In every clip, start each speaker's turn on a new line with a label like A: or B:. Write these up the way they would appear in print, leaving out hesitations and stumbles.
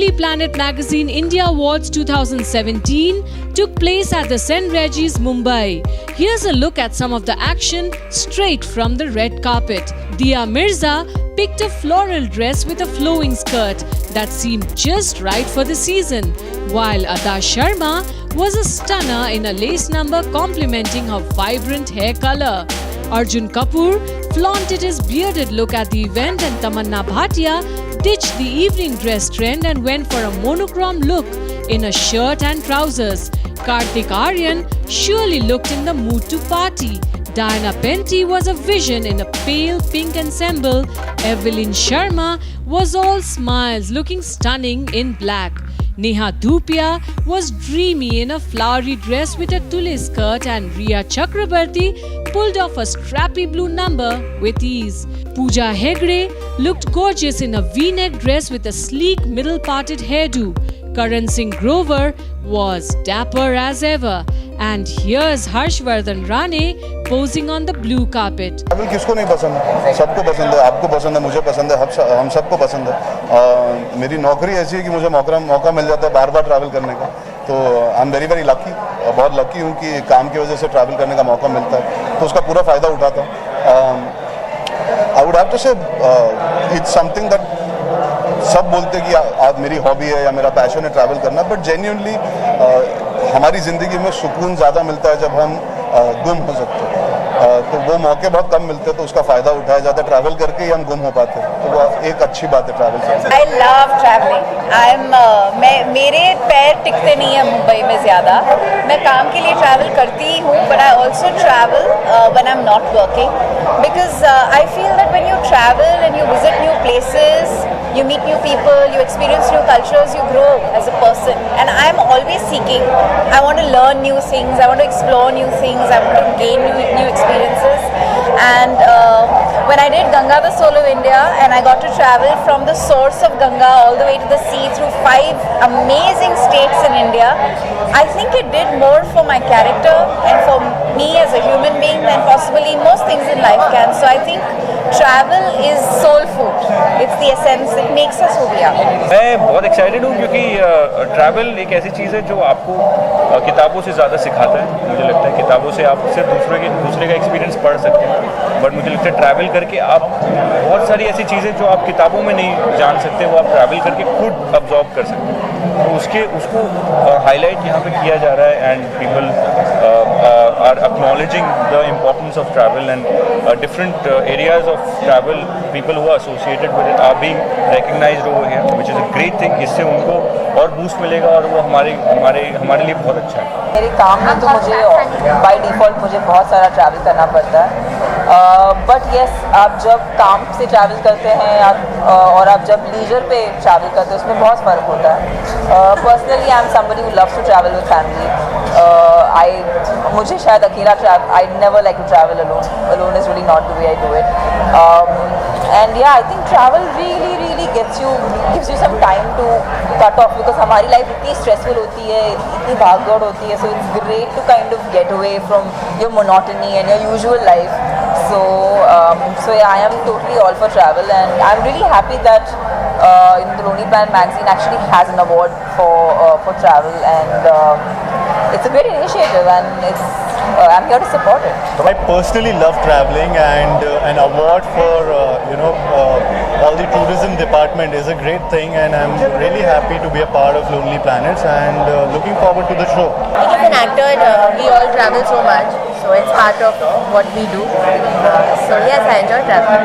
A: Lonely Planet magazine India Awards 2017 took place at the St. Regis, Mumbai. Here's a look at some of the action straight from the red carpet. Dia Mirza picked a floral dress with a flowing skirt that seemed just right for the season, while Ada Sharma was a stunner in a lace number complementing her vibrant hair color. Arjun Kapoor flaunted his bearded look at the event, and Tamanna Bhatia ditched the evening dress trend and went for a monochrome look in a shirt and trousers. Kartik Aaryan surely looked in the mood to party. Diana Penty was a vision in a pale pink ensemble. Evelyn Sharma was all smiles, looking stunning in black. Neha Dhupia was dreamy in a flowery dress with a tulle skirt, and Riya Chakrabarti pulled off a strappy blue number with ease. Pooja Hegde looked gorgeous in a V-neck dress with a sleek middle-parted hairdo. Karan Singh Grover was dapper as ever. And here's Harshvardhan Rane posing on the blue carpet.
B: Travel किसको नहीं पसंद है? सबको पसंद है, आपको पसंद है, मुझे पसंद है, हम सबको पसंद है। मेरी नौकरी ऐसी है कि मुझे मौका मिल जाता है बार-बार ट्रैवल करने का, तो आई एम वेरी लकी, बहुत लकी हूँ कि काम की वजह से ट्रैवल करने का मौका मिलता है, तो उसका पूरा फ़ायदा उठाता हूँ। आई वुड हैव टू से इट्स समथिंग दैट सब बोलते हैं कि आज मेरी हॉबी है या मेरा पैशन है ट्रैवल करना, बट जेन्युइनली हमारी ज़िंदगी में सुकून ज़्यादा मिलता है जब हम गुम हो सकते हैं, तो वो मौके बहुत कम मिलते हैं, तो उसका फ़ायदा उठाया जाता है। ट्रैवल करके ही हम गुम हो पाते हैं, तो वो एक अच्छी बात है ट्रैवल करना।
C: I love travelling. मेरे पैर टिकते नहीं हैं मुंबई में ज़्यादा। मैं काम के लिए ट्रैवल करती ही हूँ, but I also travel when I am not working, because I feel that when you travel and you visit new places, you meet new people, you experience new cultures, you grow as a person. And I am always seeking. I want to learn new things, I want to explore new things, I want to gain new experiences. And when I did Ganga the Soul of India, and I got to travel from the source of Ganga all the way to the sea through 5 amazing states in India, I think it did more for my character and for me as a human being than possibly most things in life can. So I think travel is soul food. It's the essence. It makes us who we are.
D: मैं बहुत excited हूँ क्योंकि travel एक ऐसी चीज़ है जो आपको किताबों से ज़्यादा सिखाता है। मुझे लगता है किताबों से आप सिर्फ दूसरे का एक्सपीरियंस पढ़ सकते हैं, बट मुझे लगता है ट्रैवल करके आप बहुत सारी ऐसी चीज़ें जो आप किताबों में नहीं जान सकते वो आप ट्रैवल करके खुद अब्जॉर्ब कर सकते हैं। तो उसको हाईलाइट यहाँ पे किया जा रहा है, and people are acknowledging the importance of travel, and different areas of travel, people who are associated with it are being recognized over here, which is a great thing. इससे उनको और बूस्ट मिलेगा और वो हमारे लिए बहुत अच्छा है।
E: मेरे काम में तो मुझे बाय डिफ़ॉल्ट मुझे बहुत सारा ट्रैवल करना पड़ता है, बट येस, आप जब काम से ट्रैवल करते हैं और आप जब लीजर पे ट्रैवल करते हैं उसमें बहुत फ़र्क होता है। Personally I am somebody who loves to travel with family. मुझे शायद अकेला I never like to travel alone is really not the way I do it. And yeah, I think travel really gives you some time to cut off, because हमारी life इतनी stressful होती है, इतनी भागदौड़ होती है, so it's great to kind of get away from your monotony and your usual life. So yeah, I am totally all for travel, and I'm really happy that the Lonely Planet magazine actually has an award for travel, and it's a great initiative, and I'm here to support it.
F: I personally love traveling, and an award for all the tourism department is a great thing, and I'm really happy to be a part of Lonely Planets, and looking forward to the show.
C: As an actor, we all travel so much, so it's part of what we do. So yes, I enjoy traveling.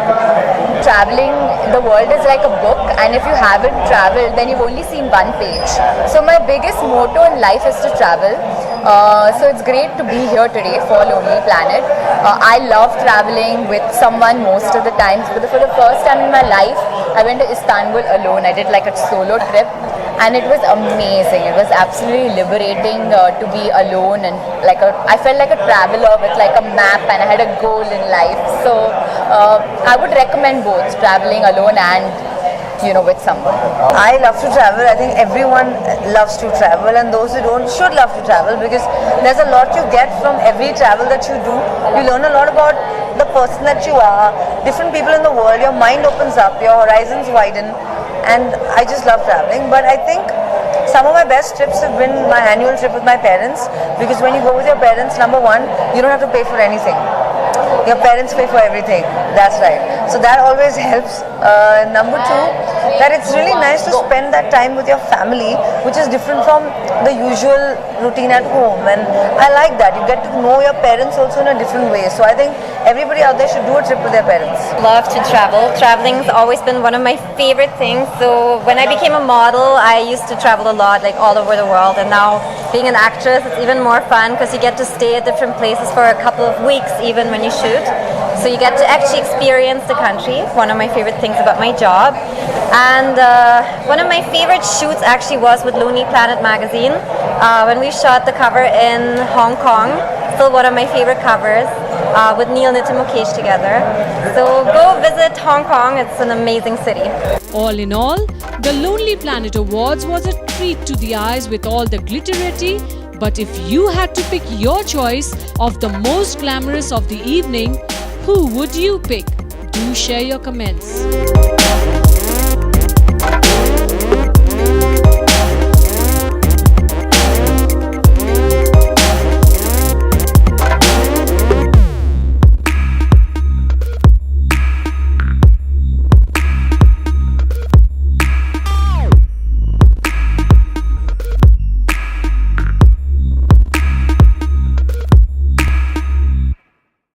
C: Traveling, the world is like a book, and if you haven't traveled, then you've only seen one page. So my biggest motto in life is to travel. So it's great to be here today for Lonely Planet. I love traveling with someone most of the times, but for the first time in my life, I went to Istanbul alone. I did like a solo trip, and it was amazing. It was absolutely liberating to be alone, and I felt like a traveler with like a map, and I had a goal in life. So I would recommend both traveling alone and with someone.
G: I love to travel. I think everyone loves to travel, and those who don't should love to travel, because there's a lot you get from every travel that you do. You learn a lot about the person that you are, different people in the world. Your mind opens up, your horizons widen. and I just love traveling. But I think some of my best trips have been my annual trip with my parents, because when you go with your parents, number one, you don't have to pay for anything. Your parents pay for everything. That's right. So that always helps. Number two, that it's really nice to spend that time with your family, which is different from the usual routine at home. And I like that. You get to know your parents also in a different way. So I think everybody out there should do a trip with their parents.
H: Love to travel. Traveling's always been one of my favorite things. So when I became a model, I used to travel a lot, like all over the world. And now being an actress, it's even more fun because you get to stay at different places for a couple of weeks, even when you shoot. So you get to actually experience the country. One of my favorite things about my job. And one of my favorite shoots actually was with Lonely Planet magazine when we shot the cover in Hong Kong. Still one of my favorite covers with Neil Nitin Mukesh together. So go visit Hong Kong. It's an amazing city.
A: All in all, the Lonely Planet Awards was a treat to the eyes with all the glitterati. But if you had to pick your choice of the most glamorous of the evening, who would you pick? Do share your comments.